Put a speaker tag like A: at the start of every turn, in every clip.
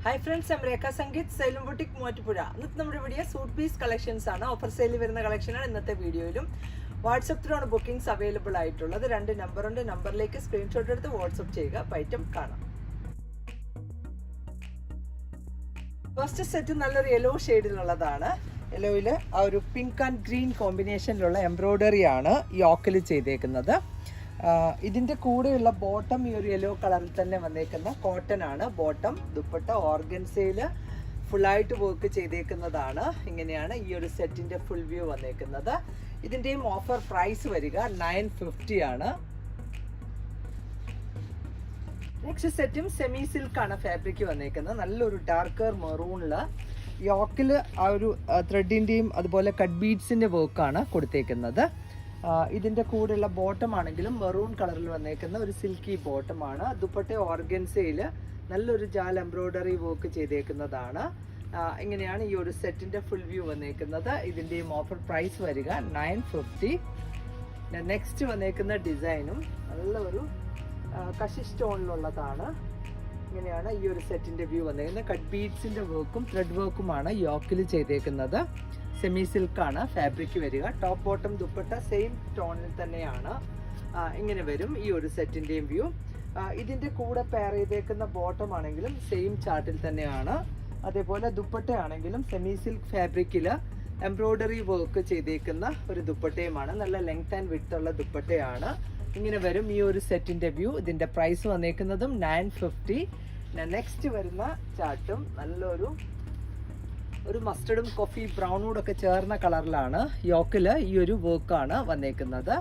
A: Hi friends, I'm Rekha Sangeeth, Xylem boutique Muvattupuzha. ഇന്നത്തെ നമ്മുടെ video suit piece collections ആണ്. ഓഫർ സെയിൽ വരുന്ന കളക്ഷനാണ് ഇന്നത്തെ വീഡിയോയിലും. വാട്സപ്പിലാണ് ബുക്കിംഗ്സ് അവൈലബിൾ ആയിട്ടുള്ളത്. 2 നമ്പറുണ്ട്. നമ്പറിലേക്ക് സ്ക്രീൻഷോട്ട് എടുത്ത് വാട്സപ്പ് ചെയ്യുക. ഐറ്റം കാണാം. ഫസ്റ്റ് സെറ്റ് നല്ലൊരു യെല്ലോ ഷെയ്ഡിലുള്ളതാണ്. യെല്ലോയിൽ ആ ഒരു പിങ്ക് ആൻഡ് ഗ്രീൻ കോമ്പിനേഷനിലുള്ള എംബ്രോയ്ഡറി ആണ് യോക്കിൽ ചെയ്തേക്കുന്നത്. ഇതിൻ്റെ കൂടെയുള്ള ബോട്ടം ഈ ഒരു യെല്ലോ കളറിൽ തന്നെ വന്നേക്കുന്ന കോട്ടൺ ആണ്. ബോട്ടം ദുപ്പട്ട ഓർഗൻസയിൽ ഫുള്ളായിട്ട് വർക്ക് ചെയ്തേക്കുന്നതാണ്. ഇങ്ങനെയാണ് ഈ ഒരു സെറ്റിൻ്റെ ഫുൾ വ്യൂ വന്നേക്കുന്നത്. ഇതിൻ്റെയും ഓഫർ പ്രൈസ് വരിക 950 ആണ്. നെക്സ്റ്റ് സെറ്റും സെമി സിൽക്കാണ് ഫാബ്രിക് വന്നേക്കുന്നത്. നല്ലൊരു ഡാർക്കർ മെറൂണിൽ യോക്കിൽ ആ ഒരു ത്രെഡിൻ്റെയും അതുപോലെ കട്ട് ബീഡ്സിൻ്റെ വർക്കാണ് കൊടുത്തേക്കുന്നത്. ഇതിൻ്റെ കൂടെയുള്ള ബോട്ടം ആണെങ്കിലും മെറൂൺ കളറിൽ വന്നേക്കുന്ന ഒരു സിൽക്കി ബോട്ടമാണ്. ദുപ്പട്ട ഓർഗൻസയിൽ നല്ലൊരു ജാൽ എംബ്രോയ്ഡറി വർക്ക് ചെയ്തേക്കുന്നതാണ്. ഇങ്ങനെയാണ് ഈ ഒരു സെറ്റിൻ്റെ ഫുൾ വ്യൂ വന്നേക്കുന്നത്. ഇതിൻ്റെയും ഓഫർ പ്രൈസ് വരിക 950. നെക്സ്റ്റ് വന്നേക്കുന്ന ഡിസൈനും നല്ലൊരു കഷി സ്റ്റോണിലുള്ളതാണ്. ഇങ്ങനെയാണ് ഈ ഒരു സെറ്റിൻ്റെ വ്യൂ വന്നേക്കുന്നത്. കട്ട് ബീഡ്സിൻ്റെ വർക്കും ത്രെഡ് വർക്കുമാണ് യോക്കിൽ ചെയ്തേക്കുന്നത്. സെമി സിൽക്കാണ് ഫാബ്രിക് വരിക. ടോപ്പ് ബോട്ടം ദുപ്പട്ട സെയിം ടോണിൽ തന്നെയാണ്. ഇങ്ങനെ വരും ഈ ഒരു സെറ്റിൻ്റെയും വ്യൂ. ഇതിൻ്റെ കൂടെ പെയർ ചെയ്തേക്കുന്ന ബോട്ടം ആണെങ്കിലും സെയിം ചാർട്ടിൽ തന്നെയാണ്. അതേപോലെ ദുപ്പട്ട ആണെങ്കിലും സെമി സിൽക്ക് ഫാബ്രിക്കിൽ എംബ്രോയ്ഡറി വർക്ക് ചെയ്തേക്കുന്ന ഒരു ദുപ്പട്ടയുമാണ്. നല്ല ലെങ്ത് ആൻഡ് വിഡ്ത്ത് ഉള്ള ദുപ്പട്ടയാണ്. ഇങ്ങനെ വരും ഈ ഒരു സെറ്റിൻ്റെ വ്യൂ. ഇതിൻ്റെ പ്രൈസ് വന്നേക്കുന്നതും 950. നെക്സ്റ്റ് വരുന്ന ചാർട്ടും നല്ലൊരു മസ്റ്റർഡും കോഫി ബ്രൗണോടൊക്കെ ചേർന്ന കളറിലാണ്. യോക്കിൽ ഈ ഒരു വർക്കാണ് വന്നേക്കുന്നത്.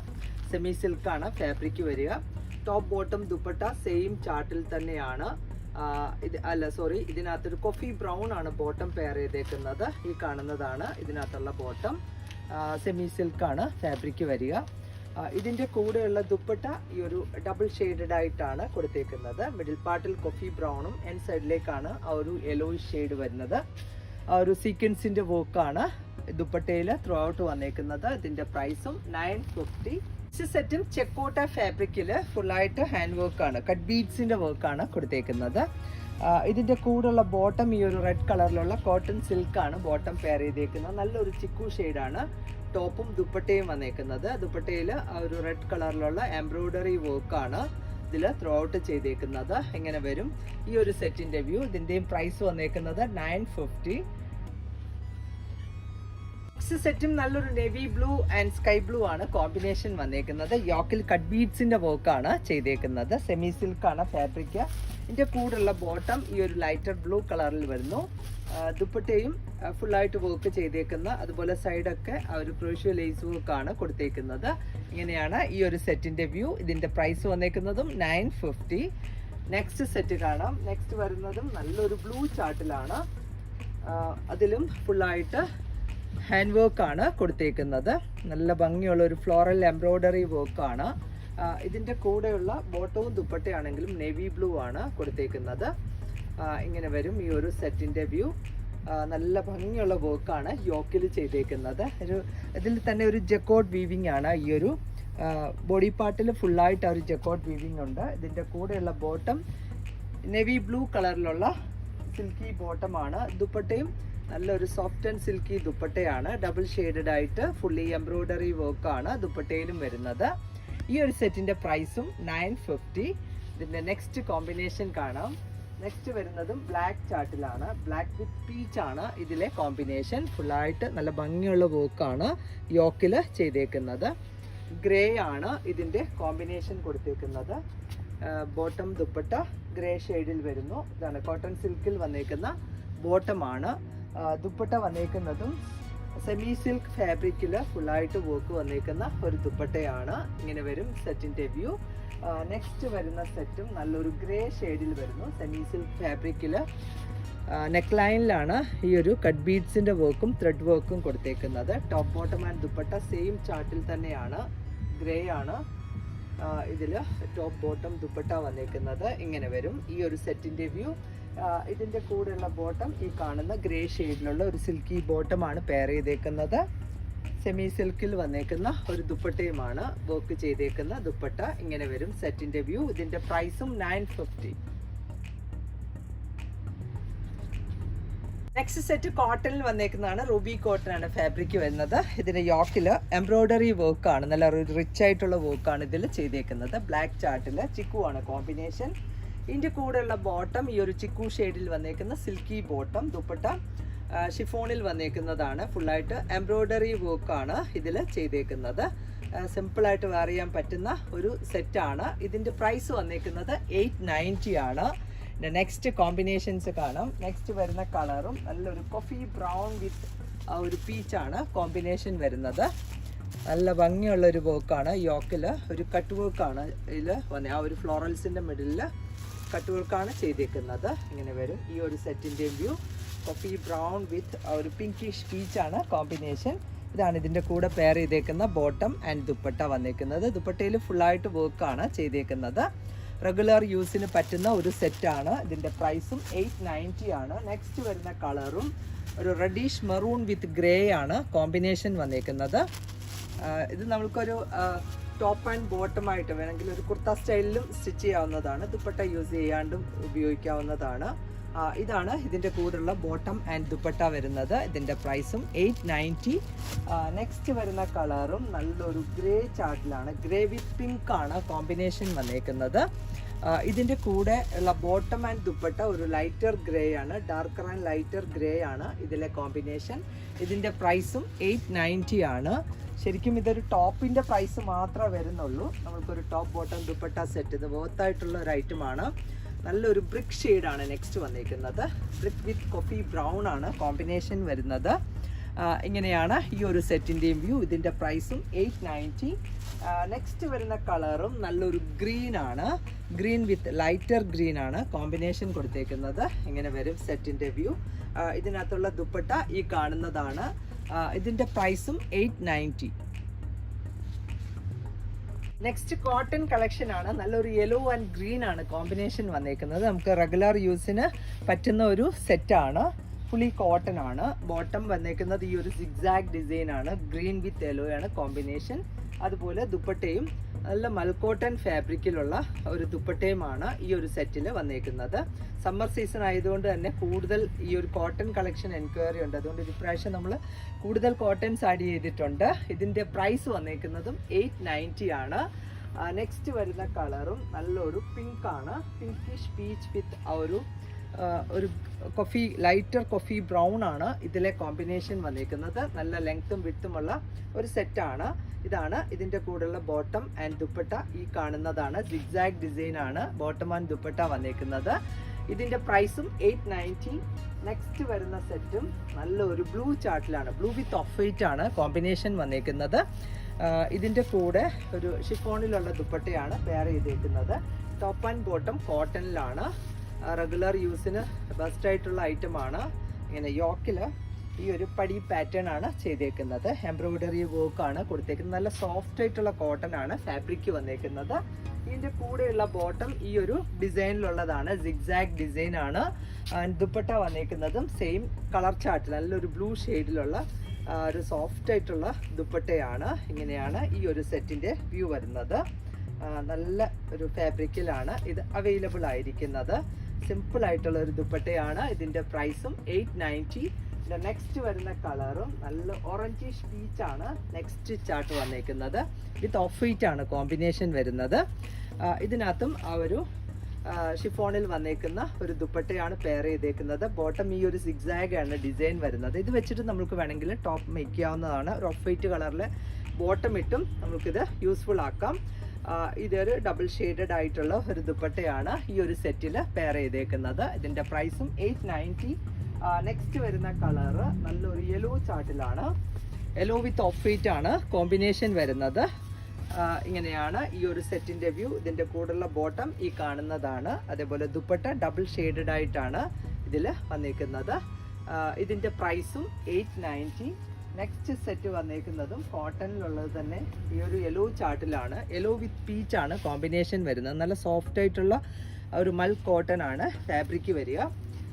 A: സെമി സിൽക്കാണ് ഫാബ്രിക് വരിക. ടോപ്പ് ബോട്ടം ദുപ്പട്ട സെയിം ചാർട്ടിൽ തന്നെയാണ്. ഇതിനകത്തൊരു കോഫി ബ്രൗൺ ആണ് ബോട്ടം പെയർ ചെയ്തേക്കുന്നത്. ഈ കാണുന്നതാണ് ഇതിനകത്തുള്ള ബോട്ടം. സെമി സിൽക്കാണ് ഫാബ്രിക് വരിക. ഇതിൻ്റെ കൂടെയുള്ള ദുപ്പട്ട ഈ ഒരു ഡബിൾ ഷെയ്ഡഡ് ആയിട്ടാണ് കൊടുത്തേക്കുന്നത്. മിഡിൽ പാർട്ടിൽ കോഫി ബ്രൗണും എൻ സൈഡിലേക്കാണ് ആ ഒരു യെല്ലോയിഷ് ഷെയ്ഡ് വരുന്നത്. ആ ഒരു സീക്വൻസിൻ്റെ വർക്കാണ് ദുപ്പട്ടയിൽ ത്രൂ ഔട്ട് വന്നേക്കുന്നത്. ഇതിൻ്റെ പ്രൈസും 950. സെറ്റും ചെക്കോട്ട ഫാബ്രിക്കിൽ ഫുള്ളായിട്ട് ഹാൻഡ് വർക്കാണ്, കട്ട് ബീഡ്സിൻ്റെ വർക്കാണ് കൊടുത്തേക്കുന്നത്. ഇതിൻ്റെ കൂടെയുള്ള ബോട്ടം ഈ ഒരു റെഡ് കളറിലുള്ള കോട്ടൺ സിൽക്കാണ് ബോട്ടം പെയർ ചെയ്തേക്കുന്നത്. നല്ലൊരു ചിക്കു ഷെയ്ഡാണ് ടോപ്പും ദുപ്പട്ടയും വന്നേക്കുന്നത്. ദുപ്പട്ടയിൽ ആ ഒരു റെഡ് കളറിലുള്ള എംബ്രോയ്ഡറി വർക്കാണ് ഇതിൽ ത്രൂ ഔട്ട് ചെയ്തേക്കുന്നത്. ഇങ്ങനെ വരും ഈ ഒരു സെറ്റിൻ്റെ വ്യൂ. ഇതിൻ്റെയും പ്രൈസ് വന്നേക്കുന്നത് 950. സെറ്റും നല്ലൊരു navy blue and sky blue ആണ് കോമ്പിനേഷൻ വന്നേക്കുന്നത്. യോക്കിൽ കട്ട് ബീഡ്സിന്റെ വർക്കാണ് ചെയ്തേക്കുന്നത്. സെമി സിൽക്കാണ് ഫാബ്രിക്. ഇതിന്റെ കൂടെയുള്ള ബോട്ടം ഈ ഒരു ലൈറ്റർ ബ്ലൂ കളറിൽ വരുന്നു. ദുപ്പട്ടയും ഫുള്ളായിട്ട് വർക്ക് ചെയ്തേക്കുന്ന, അതുപോലെ സൈഡൊക്കെ ആ ഒരു ക്രോഷ്യോ ലേസ് വർക്കാണ് കൊടുത്തേക്കുന്നത്. ഇങ്ങനെയാണ് ഈ ഒരു സെറ്റിന്റെ വ്യൂ. ഇതിന്റെ പ്രൈസ് വന്നേക്കുന്നതും 950. നെക്സ്റ്റ് സെറ്റ് കാണാം. നെക്സ്റ്റ് വരുന്നതും നല്ലൊരു ബ്ലൂ ചാർട്ടിലാണ്. അതിലും ഫുള്ളായിട്ട് ഹാൻഡ് വർക്കാണ് കൊടുത്തേക്കുന്നത്. നല്ല ഭംഗിയുള്ള ഒരു ഫ്ലോറൽ എംബ്രോയ്ഡറി വർക്കാണ്. ഇതിൻ്റെ കൂടെയുള്ള ബോട്ടവും ദുപ്പട്ടയാണെങ്കിലും നേവി ബ്ലൂ ആണ് കൊടുത്തേക്കുന്നത്. ഇങ്ങനെ വരും ഈ ഒരു സെറ്റിൻ്റെ വ്യൂ. നല്ല ഭംഗിയുള്ള വർക്കാണ് യോക്കിൽ ചെയ്തേക്കുന്നത്. ഇതിൽ തന്നെ ഒരു ജക്കോട്ട് വീവിങ് ആണ്. ഈ ഒരു ബോഡി പാർട്ടിൽ ഫുള്ളായിട്ട് ആ ഒരു ജക്കോട്ട് വീവിങ് ഉണ്ട്. ഇതിൻ്റെ കൂടെയുള്ള ബോട്ടം നേവി ബ്ലൂ കളറിലുള്ള സിൽക്കി ബോട്ടമാണ്. ദുപ്പട്ടയും നല്ലൊരു സോഫ്റ്റ് ആൻഡ് സിൽക്കി ദുപ്പട്ടയാണ്. ഡബിൾ ഷെയ്ഡഡ് ആയിട്ട് ഫുള്ളി എംബ്രോയ്ഡറി വർക്കാണ് ദുപ്പട്ടയിലും വരുന്നത്. ഈ ഒരു സെറ്റിൻ്റെ പ്രൈസും 950. ഇതിൻ്റെ നെക്സ്റ്റ് കോമ്പിനേഷൻ കാണാം. നെക്സ്റ്റ് വരുന്നതും ബ്ലാക്ക് ചാർട്ടിലാണ്. ബ്ലാക്ക് വിത്ത് പീച്ച് ആണ് ഇതിലെ കോമ്പിനേഷൻ. ഫുള്ളായിട്ട് നല്ല ഭംഗിയുള്ള വർക്കാണ് യോക്കിൽ ചെയ്തേക്കുന്നത്. ഗ്രേ ആണ് ഇതിൻ്റെ കോമ്പിനേഷൻ കൊടുത്തേക്കുന്നത്. ബോട്ടം ദുപ്പട്ട ഗ്രേ ഷെയ്ഡിൽ വരുന്നു. ഇതാണ് കോട്ടൺ സിൽക്കിൽ വന്നേക്കുന്ന ബോട്ടമാണ്. ദുപ്പട്ട വന്നേക്കുന്നതും സെമി സിൽക്ക് ഫാബ്രിക്കിൽ ഫുള്ളായിട്ട് വർക്ക് വന്നേക്കുന്ന ഒരു ദുപ്പട്ടയാണ്. ഇങ്ങനെ വരും സെറ്റിൻ്റെ വ്യൂ. നെക്സ്റ്റ് വരുന്ന സെറ്റും നല്ലൊരു ഗ്രേ ഷെയ്ഡിൽ വരുന്നു. സെമി സിൽക്ക് ഫാബ്രിക്കിൽ നെക്ക് ലൈനിലാണ് ഈ ഒരു കട്ട് ബീഡ്സിൻ്റെ വർക്കും ത്രെഡ് വർക്കും കൊടുത്തേക്കുന്നത്. Top bottom and dupatta same ചാർട്ടിൽ തന്നെയാണ്. ഗ്രേ ആണ് ഇതിൽ ടോപ്പ് ബോട്ടം ദുപ്പട്ട വന്നേക്കുന്നത്. ഇങ്ങനെ വരും ഈ ഒരു സെറ്റിൻ്റെ വ്യൂ. ഇതിൻ്റെ കൂടെയുള്ള ബോട്ടം ഈ കാണുന്ന ഗ്രേ ഷെയ്ഡിലുള്ള ഒരു സിൽക്കി ബോട്ടമാണ് പെയർ ചെയ്തേക്കുന്നത്. സെമി സിൽക്കിൽ വന്നേക്കുന്ന ഒരു ദുപ്പട്ടയുമാണ് വർക്ക് ചെയ്തേക്കുന്ന ദുപ്പട്ട. ഇങ്ങനെ വരും സെറ്റിൻ്റെ വ്യൂ. ഇതിൻ്റെ പ്രൈസും 950. നെക്സ്റ്റ് സെറ്റ് കോട്ടണിൽ വന്നേക്കുന്നതാണ്. റൂബി കോട്ടൺ ആണ് ഫാബ്രിക് വരുന്നത്. ഇതിന്റെ യോക്കിൽ എംബ്രോയിഡറി വർക്കാണ്, നല്ല റിച്ച് ആയിട്ടുള്ള വർക്കാണ് ഇതിൽ ചെയ്തേക്കുന്നത്. ബ്ലാക്ക് ചാർട്ടിൽ ചിക്കു ആണ് കോമ്പിനേഷൻ. ഇതിന്റെ കൂടെയുള്ള ബോട്ടം ഈ ഒരു ചിക്കു ഷെയ്ഡിൽ വന്നേക്കുന്ന സിൽക്കി ബോട്ടം. ദുപ്പട്ട ഷിഫോണിൽ വന്നേക്കുന്നതാണ്. ഫുള്ളായിട്ട് എംബ്രോയിഡറി വർക്കാണ് ഇതിൽ ചെയ്തേക്കുന്നത്. സിമ്പിളായിട്ട് വെയർ ചെയ്യാൻ പറ്റുന്ന ഒരു സെറ്റാണ്. ഇതിൻ്റെ പ്രൈസ് വന്നേക്കുന്നത് 890 ആണ്. നെക്സ്റ്റ് കോമ്പിനേഷൻസ് കാണാം. നെക്സ്റ്റ് വരുന്ന കളറും നല്ലൊരു കോഫി ബ്രൗൺ വിത്ത് ഒരു പീച്ചാണ് കോമ്പിനേഷൻ വരുന്നത്. നല്ല ഭംഗിയുള്ളൊരു വർക്കാണ്. യോക്കിൽ ഒരു കട്ട് വർക്കാണ് ഇതിൽ വന്നത്. ആ ഒരു ഫ്ലോറൽസിൻ്റെ മിഡിലിൽ കട്ട് വർക്കാണ് ചെയ്തേക്കുന്നത്. ഇങ്ങനെ വരും ഈ ഒരു സെറ്റിൻ്റെയും വ്യൂ. കോഫി ബ്രൗൺ വിത്ത് ഒരു പിങ്കിഷ് പീച്ചാണ് കോമ്പിനേഷൻ. ഇതാണ് ഇതിൻ്റെ കൂടെ പെയർ ചെയ്തേക്കുന്ന ബോട്ടം ആൻഡ് ദുപ്പട്ട വന്നേക്കുന്നത്. ദുപ്പട്ടയിൽ ഫുള്ളായിട്ട് വർക്കാണ് ചെയ്തേക്കുന്നത്. റെഗുലർ യൂസിന് പറ്റുന്ന ഒരു സെറ്റാണ്. ഇതിൻ്റെ പ്രൈസും 890 ആണ്. നെക്സ്റ്റ് വരുന്ന കളറും ഒരു റെഡിഷ് മെറൂൺ വിത്ത് ഗ്രേ ആണ് കോമ്പിനേഷൻ വന്നേക്കുന്നത്. ഇത് നമുക്കൊരു ടോപ്പ് ആൻഡ് ബോട്ടമായിട്ട് വേണമെങ്കിൽ ഒരു കുർത്ത സ്റ്റൈലിലും സ്റ്റിച്ച് ചെയ്യാവുന്നതാണ്. ദുപ്പട്ട യൂസ് ചെയ്യാണ്ടും ഉപയോഗിക്കാവുന്നതാണ്. ഇതാണ് ഇതിൻ്റെ കൂടെയുള്ള ബോട്ടം ആൻഡ് ദുപ്പട്ട വരുന്നത്. ഇതിൻ്റെ പ്രൈസും 890. നെക്സ്റ്റ് വരുന്ന കളറും നല്ലൊരു ഗ്രേ ചാർട്ടിലാണ്. ഗ്രേ വിത്ത് പിങ്ക് ആണ് കോമ്പിനേഷൻ വന്നേക്കുന്നത്. ഇതിൻ്റെ കൂടെ ഉള്ള ബോട്ടം ആൻഡ് ദുപ്പട്ട ഒരു ലൈറ്റർ ഗ്രേ ആണ്. ഡാർക്കർ ആൻഡ് ലൈറ്റർ ഗ്രേ ആണ് ഇതിലെ കോമ്പിനേഷൻ. ഇതിൻ്റെ പ്രൈസും 890 ആണ്. ശരിക്കും ഇതൊരു ടോപ്പിൻ്റെ പ്രൈസ് മാത്രമേ വരുന്നുള്ളൂ. നമുക്കൊരു ടോപ്പ് ബോട്ടം ദുപ്പട്ട സെറ്റ് ഇത് വർത്തായിട്ടുള്ള ഒരു ഐറ്റമാണ്. നല്ലൊരു ബ്രിക്ക് ഷെയ്ഡാണ് നെക്സ്റ്റ് വന്നിരിക്കുന്നത്. ബ്രിക്ക് വിത്ത് കോഫി ബ്രൗൺ ആണ് കോമ്പിനേഷൻ വരുന്നത്. ഇങ്ങനെയാണ് ഈ ഒരു സെറ്റിൻ്റെയും വ്യൂ. ഇതിൻ്റെ പ്രൈസും 890. നെക്സ്റ്റ് വരുന്ന കളറും നല്ലൊരു ഗ്രീൻ ആണ്. ഗ്രീൻ വിത്ത് ലൈറ്റർ ഗ്രീൻ ആണ് കോമ്പിനേഷൻ കൊടുത്തേക്കുന്നത്. ഇങ്ങനെ വരും സെറ്റിൻ്റെ വ്യൂ. ഇതിനകത്തുള്ള ദുപ്പട്ട ഈ കാണുന്നതാണ്. ഇതിൻ്റെ പ്രൈസും 890. നെക്സ്റ്റ് കോട്ടൺ കളക്ഷൻ ആണ്. നല്ലൊരു യെല്ലോ ആൻഡ് ഗ്രീൻ ആണ് കോമ്പിനേഷൻ വന്നേക്കുന്നത്. നമുക്ക് റെഗുലർ യൂസിന് പറ്റുന്ന ഒരു സെറ്റാണ്. ഫുള്ളി കോട്ടൺ ആണ്. ബോട്ടം വന്നേക്കുന്നത് ഈ ഒരു സിഗ്സാഗ് ഡിസൈൻ ആണ്. ഗ്രീൻ വിത്ത് യെല്ലോ ആണ് കോമ്പിനേഷൻ. അതുപോലെ ദുപ്പട്ടയും നല്ല മൽക്കോട്ടൺ ഫാബ്രിക്കിലുള്ള ഒരു ദുപ്പട്ടയുമാണ് ഈ ഒരു സെറ്റിൽ വന്നേക്കുന്നത്. സമ്മർ സീസൺ ആയതുകൊണ്ട് തന്നെ കൂടുതൽ ഈ ഒരു കോട്ടൺ കളക്ഷൻ എൻക്വയറി ഉണ്ട്. അതുകൊണ്ട് ഇപ്രാവശ്യം നമ്മൾ കൂടുതൽ കോട്ടൺസ് ആഡ് ചെയ്തിട്ടുണ്ട്. ഇതിൻ്റെ പ്രൈസ് വന്നേക്കുന്നതും 890 ആണ്. നെക്സ്റ്റ് വരുന്ന കളറും നല്ലൊരു പിങ്ക് ആണ്. പിങ്കിഷ് പീച്ച് വിത്ത് ഒരു കോഫി ലൈറ്റർ കോഫി ബ്രൗൺ ആണ് ഇതിലെ കോമ്പിനേഷൻ വന്നിരിക്കുന്നത്. നല്ല ലെങ്ത്തും വിഡ്ത്തുമുള്ള ഒരു സെറ്റാണ്. ഇതാണ് ഇതിൻ്റെ കൂടെയുള്ള ബോട്ടം ആൻഡ് ദുപ്പട്ട ഈ കാണുന്നതാണ്. സിഗ്സാഗ് ഡിസൈൻ ആണ് ബോട്ടം ആൻഡ് ദുപ്പട്ട വന്നിരിക്കുന്നത്. ഇതിൻ്റെ പ്രൈസും 890. നെക്സ്റ്റ് വരുന്ന സെറ്റും നല്ലൊരു ബ്ലൂ ചാർട്ടിലാണ്. ബ്ലൂ വിത്ത് ഓഫ് വൈറ്റ് ആണ് കോമ്പിനേഷൻ വന്നിരിക്കുന്നത്. ഇതിൻ്റെ കൂടെ ഒരു ഷിഫോണിലുള്ള ദുപ്പട്ടയാണ് പെയർ ചെയ്തേക്കുന്നത്. ടോപ്പ് ആൻഡ് ബോട്ടം കോട്ടണിലാണ്. റെഗുലർ യൂസിന് ബെസ്റ്റ് ആയിട്ടുള്ള ഐറ്റമാണ്. ഇങ്ങനെ യോക്കിൽ ഈ ഒരു പടി പാറ്റേൺ ആണ് ചെയ്തേക്കുന്നത്. എംബ്രോയിഡറി വർക്കാണ് കൊടുത്തേക്കുന്നത്. നല്ല സോഫ്റ്റ് ആയിട്ടുള്ള കോട്ടൺ ആണ് ഫാബ്രിക് വന്നേക്കുന്നത്. ഇതിൻ്റെ കൂടെയുള്ള ബോട്ടം ഈ ഒരു ഡിസൈനിലുള്ളതാണ്. സിഗ്സാഗ് ഡിസൈൻ ആണ്. ദുപ്പട്ട വന്നേക്കുന്നതും സെയിം കളർ ചാർട്ടിൽ നല്ലൊരു ബ്ലൂ ഷെയ്ഡിലുള്ള ഒരു സോഫ്റ്റ് ആയിട്ടുള്ള ദുപ്പട്ടയാണ്. ഇങ്ങനെയാണ് ഈ ഒരു സെറ്റിൻ്റെ വ്യൂ വരുന്നത്. നല്ല ഒരു ഫാബ്രിക്കിലാണ് ഇത് അവൈലബിൾ ആയിരിക്കുന്നത്. സിമ്പിൾ ആയിട്ടുള്ള ഒരു ദുപ്പട്ടയാണ്. ഇതിൻ്റെ പ്രൈസും 890. നെക്സ്റ്റ് വരുന്ന കളറും നല്ല ഓറഞ്ചിഷ് പീച്ചാണ് നെക്സ്റ്റ് ചാർട്ട് വന്നേക്കുന്നത്. വിത്ത് ഓഫ് വൈറ്റ് ആണ് കോമ്പിനേഷൻ വരുന്നത്. ഇതിനകത്തും ആ ഒരു ഷിഫോണിൽ വന്നേക്കുന്ന ഒരു ദുപ്പട്ടയാണ് പെയർ ചെയ്തേക്കുന്നത്. ബോട്ടം ഈ ഒരു സിഗ്സാഗ് ആണ് ഡിസൈൻ വരുന്നത്. ഇത് വെച്ചിട്ട് നമുക്ക് വേണമെങ്കിൽ ടോപ്പ് മേക്ക് ചെയ്യാവുന്നതാണ്. ഒരു ഓഫ് വൈറ്റ് കളറിൽ ബോട്ടം ഇട്ടും നമുക്കിത് യൂസ്ഫുൾ ആക്കാം. ഇതൊരു ഡബിൾ ഷെയ്ഡഡ് ആയിട്ടുള്ള ഒരു ദുപ്പട്ടയാണ് ഈ ഒരു സെറ്റിൽ പെയർ ചെയ്തേക്കുന്നത്. ഇതിൻ്റെ പ്രൈസും 890. നെക്സ്റ്റ് വരുന്ന കളറ് നല്ലൊരു യെല്ലോ ചാർട്ടിലാണ്. യെല്ലോ വിത്ത് ഓഫ് വൈറ്റ് ആണ് കോമ്പിനേഷൻ വരുന്നത്. ഇങ്ങനെയാണ് ഈ ഒരു സെറ്റിൻ്റെ വ്യൂ. ഇതിൻ്റെ കൂടെയുള്ള ബോട്ടം ഈ കാണുന്നതാണ്. അതേപോലെ ദുപ്പട്ട ഡബിൾ ഷെയ്ഡഡ് ആയിട്ടാണ് ഇതിൽ വന്നിരിക്കുന്നത്. ഇതിൻ്റെ പ്രൈസും 890. നെക്സ്റ്റ് സെറ്റ് വന്നേക്കുന്നതും കോട്ടണിലുള്ളത് തന്നെ ഈ ഒരു യെല്ലോ ചാർട്ടിലാണ്. യെല്ലോ വിത്ത് പീച്ച് ആണ് കോമ്പിനേഷൻ വരുന്നത്. നല്ല സോഫ്റ്റ് ആയിട്ടുള്ള ഒരു മൽ കോട്ടൺ ആണ് ഫാബ്രിക് വരിക.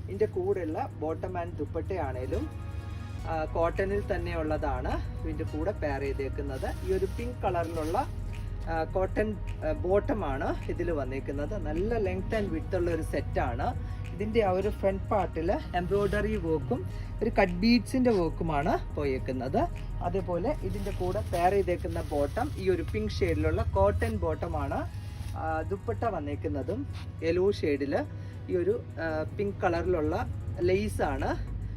A: ഇതിൻ്റെ കൂടെയുള്ള ബോട്ടം ആൻഡ് ദുപ്പട്ടയാണേലും കോട്ടണിൽ തന്നെ ഉള്ളതാണ് ഇതിൻ്റെ കൂടെ പെയർ ചെയ്തേക്കുന്നത്. ഈ ഒരു പിങ്ക് കളറിലുള്ള കോട്ടൺ ബോട്ടമാണ് ഇതിൽ വന്നേക്കുന്നത്. നല്ല ലെങ്ത് ആൻഡ് വിഡ്ത്ത് ഉള്ള ഒരു സെറ്റാണ്. ഇതിൻ്റെ ആ ഒരു ഫ്രണ്ട് പാർട്ടിൽ എംബ്രോയ്ഡറി വർക്കും ഒരു കട്ട് ബീഡ്സിൻ്റെ വർക്കുമാണ് പോയേക്കുന്നത്. അതേപോലെ ഇതിൻ്റെ കൂടെ പെയർ ചെയ്തേക്കുന്ന ബോട്ടം ഈ ഒരു പിങ്ക് ഷെയ്ഡിലുള്ള കോട്ടൺ ബോട്ടമാണ്. ദുപ്പട്ട വന്നേക്കുന്നതും യെല്ലോ ഷെയ്ഡിൽ ഈ ഒരു പിങ്ക് കളറിലുള്ള ലേസാണ്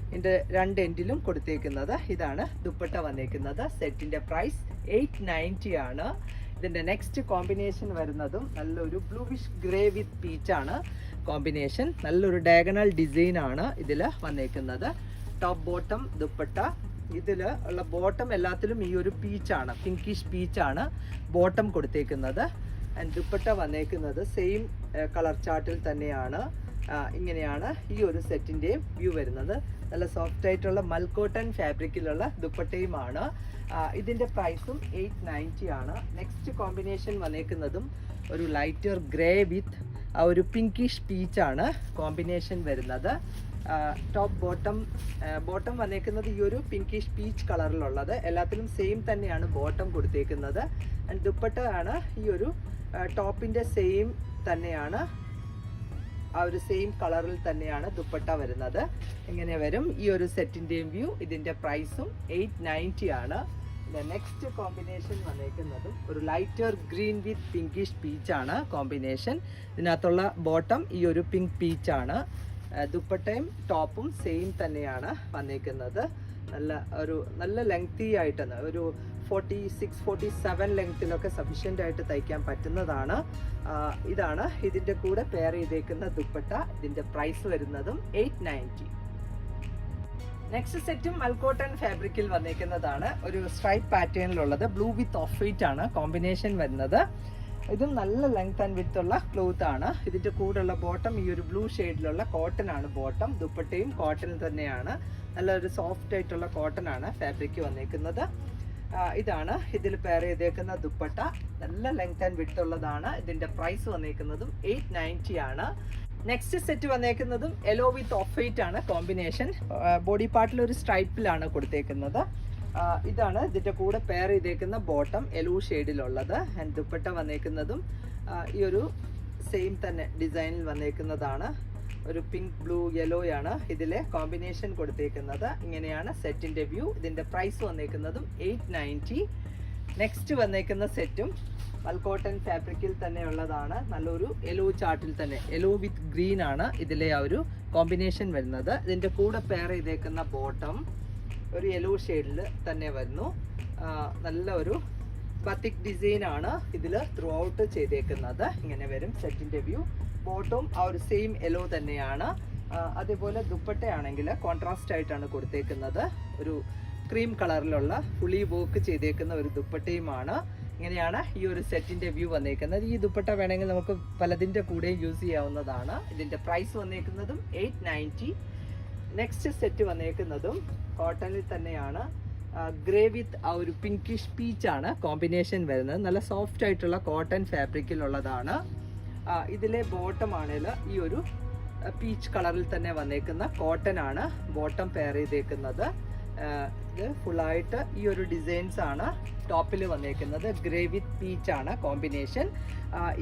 A: ഇതിൻ്റെ രണ്ട് എൻഡിലും കൊടുത്തേക്കുന്നത്. ഇതാണ് ദുപ്പട്ട വന്നേക്കുന്നത്. സെറ്റിൻ്റെ പ്രൈസ് 890 ആണ്. ഇതിൻ്റെ നെക്സ്റ്റ് കോമ്പിനേഷൻ വരുന്നതും നല്ലൊരു ബ്ലൂവിഷ് ഗ്രേ വിത്ത് പീച്ചാണ് കോമ്പിനേഷൻ. നല്ലൊരു ഡയഗണൽ ഡിസൈൻ ആണ് ഇതിൽ വന്നേക്കുന്നത്. ടോപ്പ് ബോട്ടം ദുപ്പട്ട ഇതിൽ ഉള്ള ബോട്ടം എല്ലാത്തിലും ഈ ഒരു പീച്ചാണ്, പിങ്കിഷ് പീച്ചാണ് ബോട്ടം കൊടുത്തേക്കുന്നത്. ആൻഡ് ദുപ്പട്ട വന്നേക്കുന്നത് സെയിം കളർ ചാർട്ടിൽ തന്നെയാണ്. ഇങ്ങനെയാണ് ഈ ഒരു സെറ്റിൻ്റെയും വ്യൂ വരുന്നത്. നല്ല സോഫ്റ്റ് ആയിട്ടുള്ള മൽക്കോട്ടൺ ഫാബ്രിക്കിലുള്ള ദുപ്പട്ടയുമാണ്. ഇതിൻ്റെ പ്രൈസും 890 ആണ്. നെക്സ്റ്റ് കോമ്പിനേഷൻ വന്നേക്കുന്നതും ഒരു ലൈറ്റർ ഗ്രേ വിത്ത് ഒരു പിങ്കിഷ് പീച്ചാണ് കോമ്പിനേഷൻ വരുന്നത്. ടോപ്പ് ബോട്ടം വന്നേക്കുന്നത് ഈ ഒരു പിങ്കിഷ് പീച്ച് കളറിലുള്ളത്. എല്ലാത്തിലും സെയിം തന്നെയാണ് ബോട്ടം കൊടുത്തേക്കുന്നത്. ആൻഡ് ദുപ്പട്ട ആണ് ഈ ഒരു ടോപ്പിൻ്റെ സെയിം തന്നെയാണ്, ആ ഒരു സെയിം കളറിൽ തന്നെയാണ് ദുപ്പട്ട വരുന്നത്. ഇങ്ങനെ വരും ഈ ഒരു സെറ്റിൻ്റെയും വ്യൂ. ഇതിൻ്റെ പ്രൈസും 890 ആണ്. നെക്സ്റ്റ് കോമ്പിനേഷൻ വന്നേക്കുന്നതും ഒരു ലൈറ്റർ ഗ്രീൻ വിത്ത് പിങ്കിഷ് പീച്ചാണ് കോമ്പിനേഷൻ. ഇതിനകത്തുള്ള ബോട്ടം ഈ ഒരു പിങ്ക് പീച്ചാണ്. ദുപ്പട്ടയും ടോപ്പും സെയിം തന്നെയാണ് വന്നേക്കുന്നത്. നല്ല ലെങ്തി ആയിട്ട് ഒരു 46-47 ലെങ്ത്തിലൊക്കെ സഫീഷ്യൻ്റ് ആയിട്ട് തയ്ക്കാൻ പറ്റുന്നതാണ്. ഇതാണ് ഇതിൻ്റെ കൂടെ പെയർ ചെയ്തേക്കുന്ന ദുപ്പട്ട. ഇതിൻ്റെ പ്രൈസ് വരുന്നതും 890. നെക്സ്റ്റ് സെറ്റും മൽക്കോട്ടൺ ഫാബ്രിക്കിൽ വന്നേക്കുന്നതാണ്. ഒരു സ്ട്രൈപ്പ് പാറ്റേണിലുള്ളത് ബ്ലൂ വിത്ത് ഓഫ് വൈറ്റ് ആണ് കോമ്പിനേഷൻ വരുന്നത്. ഇതും നല്ല ലെങ്ത് ആൻഡ് വിത്ത് ഉള്ള ക്ലോത്ത് ആണ്. ഇതിൻ്റെ കൂടെയുള്ള ബോട്ടം ഈ ഒരു ബ്ലൂ ഷെയ്ഡിലുള്ള കോട്ടൺ ആണ് ബോട്ടം. ദുപ്പട്ടയും കോട്ടൺ തന്നെയാണ്. നല്ലൊരു സോഫ്റ്റ് ആയിട്ടുള്ള കോട്ടൺ ആണ് ഫാബ്രിക് വന്നേക്കുന്നത്. ഇതാണ് ഇതിൽ പെയർ ചെയ്തേക്കുന്ന ദുപ്പട്ട. നല്ല ലെങ്ത് ആൻഡ് വിത്ത് ഉള്ളതാണ്. ഇതിൻ്റെ പ്രൈസ് വന്നേക്കുന്നതും 890 ആണ്. നെക്സ്റ്റ് സെറ്റ് വന്നേക്കുന്നതും യെല്ലോ വിത്ത് ഓഫ് വൈറ്റ് ആണ് കോമ്പിനേഷൻ. ബോഡി പാർട്ടിൽ ഒരു സ്ട്രൈപ്പിലാണ് കൊടുത്തേക്കുന്നത്. ഇതാണ് ഇതിൻ്റെ കൂടെ പെയർ ചെയ്തേക്കുന്ന ബോട്ടം യെല്ലോ ഷെയ്ഡിലുള്ളത്. ആൻഡ് ദുപ്പട്ട വന്നേക്കുന്നതും ഈ ഒരു സെയിം തന്നെ ഡിസൈനിൽ വന്നേക്കുന്നതാണ്. ഒരു പിങ്ക് ബ്ലൂ യെല്ലോയാണ് ഇതിലെ കോമ്പിനേഷൻ കൊടുത്തേക്കുന്നത്. ഇങ്ങനെയാണ് സെറ്റിൻ്റെ വ്യൂ. ഇതിൻ്റെ പ്രൈസ് വന്നേക്കുന്നതും 890. നെക്സ്റ്റ് വന്നേക്കുന്ന സെറ്റും മൽക്കോട്ടൺ ഫാബ്രിക്കിൽ തന്നെ ഉള്ളതാണ്. നല്ലൊരു യെല്ലോ ചാർട്ടിൽ തന്നെ യെല്ലോ വിത്ത് ഗ്രീൻ ആണ് ഇതിലെ ആ ഒരു കോമ്പിനേഷൻ വരുന്നത്. ഇതിൻ്റെ കൂടെ പെയർ ചെയ്തേക്കുന്ന ബോട്ടം ഒരു യെല്ലോ ഷെയ്ഡിൽ തന്നെ വരുന്നു. നല്ല ഒരു ബത്തിക് ഡിസൈൻ ആണ് ഇതിൽ ത്രൂ ഔട്ട് ചെയ്തേക്കുന്നത്. ഇങ്ങനെ വരും സെറ്റിൻ്റെ വ്യൂ. ബോട്ടവും ആ ഒരു സെയിം യെല്ലോ തന്നെയാണ്. അതേപോലെ ദുപ്പട്ടയാണെങ്കിൽ കോൺട്രാസ്റ്റ് ആയിട്ടാണ് കൊടുത്തേക്കുന്നത്. ഒരു ക്രീം കളറിലുള്ള ഫുള്ളി വർക്ക് ചെയ്തേക്കുന്ന ഒരു ദുപ്പട്ടയുമാണ്. ഇങ്ങനെയാണ് ഈ ഒരു സെറ്റിൻ്റെ വ്യൂ വന്നേക്കുന്നത്. ഈ ദുപ്പട്ട വേണമെങ്കിൽ നമുക്ക് പലതിൻ്റെ കൂടെയും യൂസ് ചെയ്യാവുന്നതാണ്. ഇതിൻ്റെ പ്രൈസ് വന്നേക്കുന്നതും 890. നെക്സ്റ്റ് സെറ്റ് വന്നേക്കുന്നതും കോട്ടണിൽ തന്നെയാണ്. ഗ്രേ വിത്ത് ആ ഒരു പിങ്കിഷ് പീച്ചാണ് കോമ്പിനേഷൻ വരുന്നത്. നല്ല സോഫ്റ്റ് ആയിട്ടുള്ള കോട്ടൺ ഫാബ്രിക്കിലുള്ളതാണ്. ഇതിലെ ബോട്ടം ആണെങ്കിൽ ഈ ഒരു പീച്ച് കളറിൽ തന്നെ വന്നേക്കുന്ന കോട്ടൺ ആണ് ബോട്ടം പെയർ ചെയ്തേക്കുന്നത്. ഇത് ഫുള്ളായിട്ട് ഈ ഒരു ഡിസൈൻസ് ആണ് ടോപ്പിൽ വന്നേക്കുന്നത്. ഗ്രേ വിത്ത് പീച്ച് ആണ് കോമ്പിനേഷൻ.